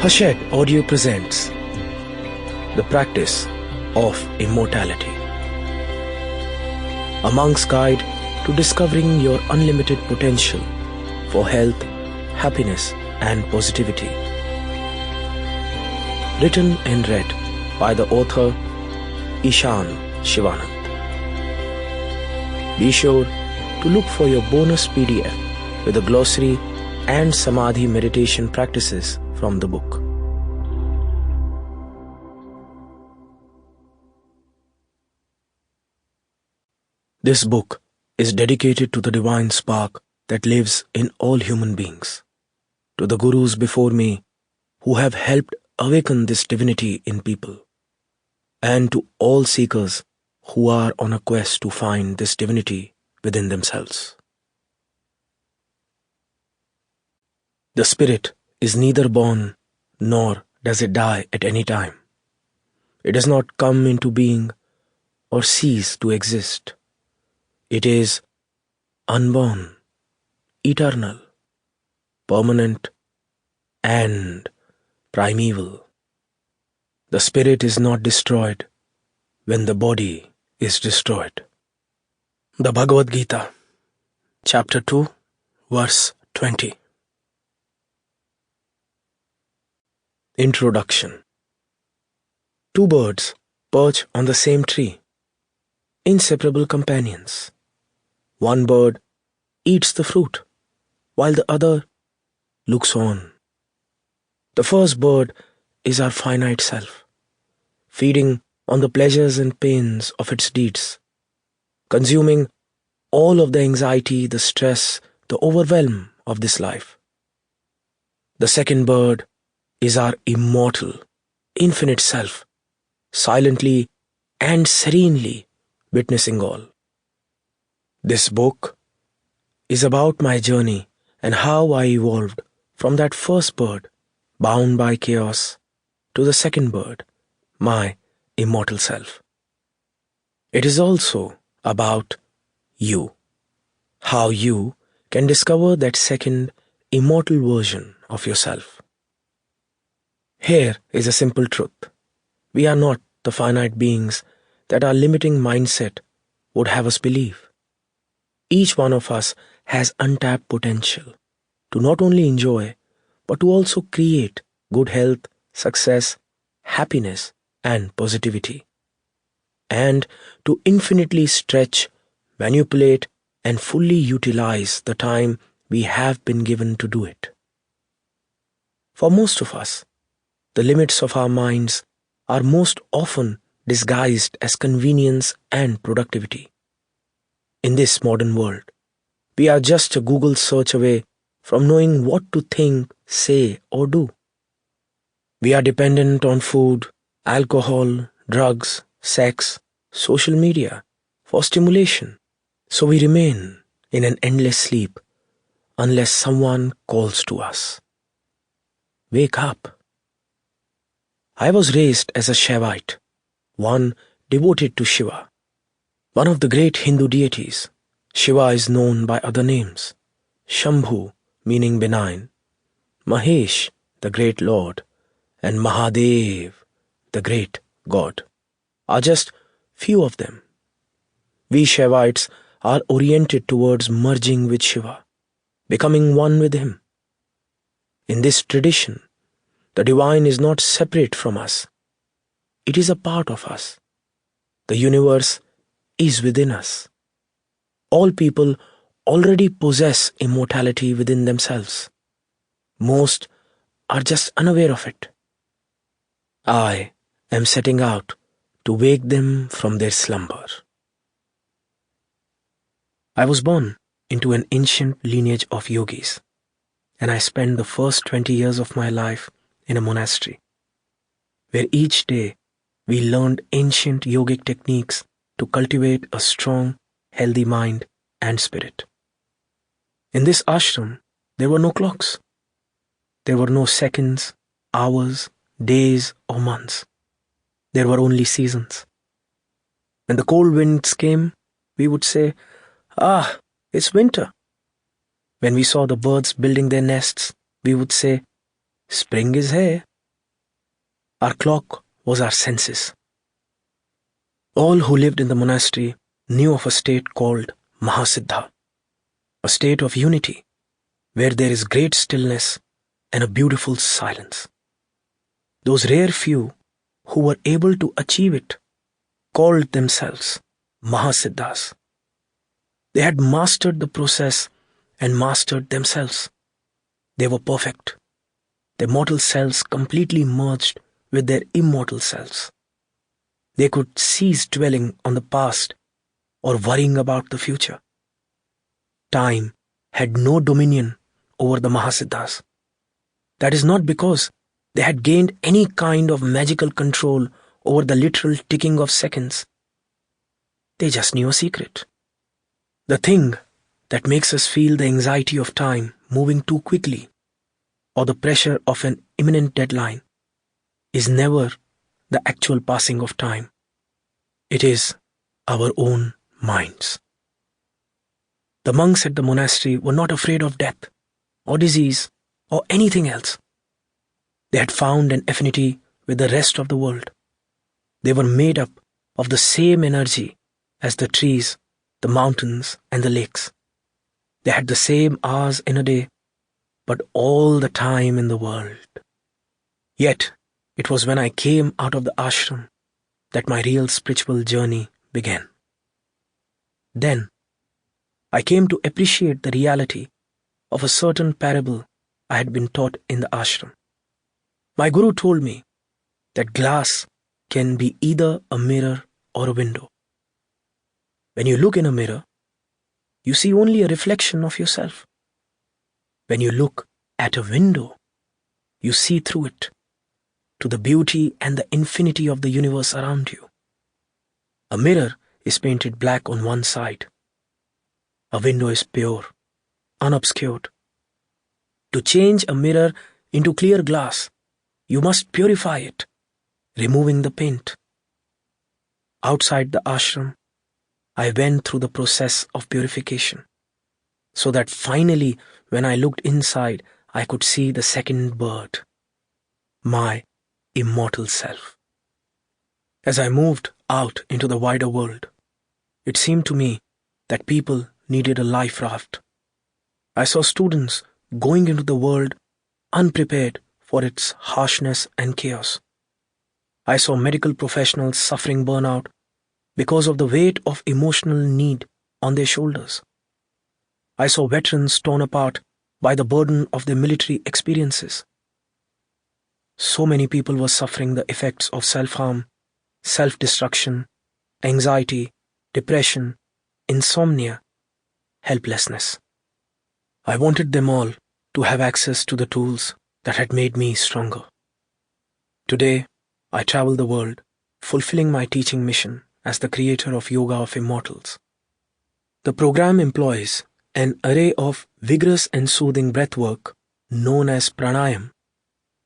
Hachette Audio presents The Practice of Immortality, a monk's guide to discovering your unlimited potential for health, happiness and positivity. Written and read by the author Ishan, Shivanand. Be sure to look for your bonus PDF with a glossary and Samadhi meditation practices from the book. This book is dedicated to the divine spark that lives in all human beings, to the gurus before me who have helped awaken this divinity in people, and to all seekers who are on a quest to find this divinity within themselves. The spirit is neither born nor does it die at any time. It does not come into being or cease to exist. It is unborn, eternal, permanent, and primeval. The spirit is not destroyed when the body is destroyed. The Bhagavad Gita, Chapter 2, Verse 20. Introduction. Two birds perch on the same tree, inseparable companions. One bird eats the fruit, while the other looks on. The first bird is our finite self, feeding on the pleasures and pains of its deeds, consuming all of the anxiety, the stress, the overwhelm of this life. The second bird is our immortal, infinite self, silently and serenely witnessing all. This book is about my journey and how I evolved from that first bird, bound by chaos, to the second bird, my immortal self. It is also about you, how you can discover that second immortal version of yourself. Here is a simple truth. We are not the finite beings that our limiting mindset would have us believe. Each one of us has untapped potential to not only enjoy, but to also create good health, success, happiness, and positivity, and to infinitely stretch, manipulate, and fully utilize the time we have been given to do it. For most of us, the limits of our minds are most often disguised as convenience and productivity. In this modern world, we are just a Google search away from knowing what to think, say, or do. We are dependent on food, alcohol, drugs, sex, social media for stimulation, so we remain in an endless sleep unless someone calls to us. Wake up. I was raised as a Shaivite, one devoted to Shiva. One of the great Hindu deities, Shiva is known by other names: Shambhu, meaning benign, Mahesh, the great Lord, and Mahadev, the great God, are just few of them. We Shaivites are oriented towards merging with Shiva, becoming one with him. In this tradition, the divine is not separate from us. It is a part of us. The universe is within us. All people already possess immortality within themselves. Most are just unaware of it. I am setting out to wake them from their slumber. I was born into an ancient lineage of yogis, and I spent the first 20 years of my life in a monastery, where each day we learned ancient yogic techniques to cultivate a strong, healthy mind and spirit. In this ashram, there were no clocks. There were no seconds, hours, days, or months. There were only seasons. When the cold winds came, we would say, "Ah, it's winter." When we saw the birds building their nests, we would say, "Spring is here, Our clock was our senses. All who lived in the monastery knew of a state called Mahasiddha, a state of unity where there is great stillness and a beautiful silence. Those rare few who were able to achieve it called themselves Mahasiddhas. They had mastered the process and mastered themselves. They were perfect. Their mortal selves completely merged with their immortal selves. They could cease dwelling on the past or worrying about the future. Time had no dominion over the Mahasiddhas. That is not because they had gained any kind of magical control over the literal ticking of seconds. They just knew a secret. The thing that makes us feel the anxiety of time moving too quickly or the pressure of an imminent deadline is never the actual passing of time. It is our own minds. The monks at the monastery were not afraid of death or disease or anything else. They had found an affinity with the rest of the world. They were made up of the same energy as the trees, the mountains, and the lakes. They had the same hours in a day, but all the time in the world. Yet, it was when I came out of the ashram that my real spiritual journey began. Then, I came to appreciate the reality of a certain parable I had been taught in the ashram. My guru told me that glass can be either a mirror or a window. When you look in a mirror, you see only a reflection of yourself. When you look at a window, you see through it to the beauty and the infinity of the universe around you. A mirror is painted black on one side. A window is pure, unobscured. To change a mirror into clear glass, you must purify it, removing the paint. Outside the ashram, I went through the process of purification, so that finally, when I looked inside, I could see the second bird, my immortal self. As I moved out into the wider world, it seemed to me that people needed a life raft. I saw students going into the world unprepared for its harshness and chaos. I saw medical professionals suffering burnout because of the weight of emotional need on their shoulders. I saw veterans torn apart by the burden of their military experiences. So many people were suffering the effects of self-harm, self-destruction, anxiety, depression, insomnia, helplessness. I wanted them all to have access to the tools that had made me stronger. Today, I travel the world, fulfilling my teaching mission as the creator of Yoga of Immortals. The program employs an array of vigorous and soothing breathwork known as pranayam,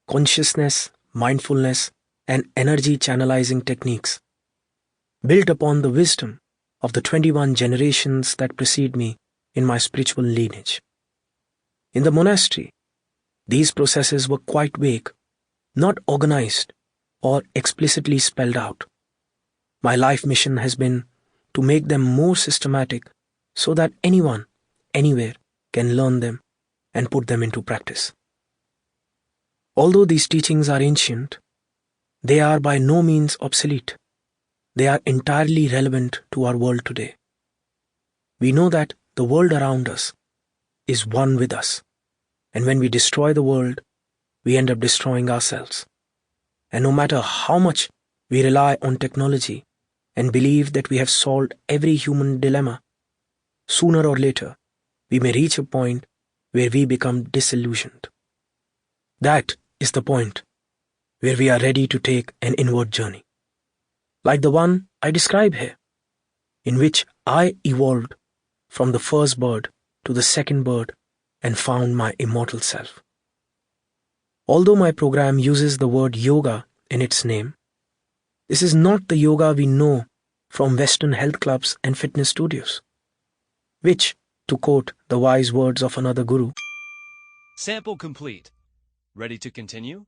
consciousness, mindfulness, and energy channelizing techniques, built upon the wisdom of the 21 generations that precede me in my spiritual lineage. In the monastery, these processes were quite vague, not organized or explicitly spelled out. My life mission has been to make them more systematic so that anyone, anywhere, can learn them and put them into practice. Although these teachings are ancient, they are by no means obsolete. They are entirely relevant to our world today. We know that the world around us is one with us, and when we destroy the world, we end up destroying ourselves. And no matter how much we rely on technology and believe that we have solved every human dilemma, sooner or later, we may reach a point where we become disillusioned. That is the point where we are ready to take an inward journey, like the one I describe here, in which I evolved from the first bird to the second bird and found my immortal self. Although my program uses the word yoga in its name, this is not the yoga we know from Western health clubs and fitness studios, which, to quote the wise words of another guru, Sample complete. Ready to continue?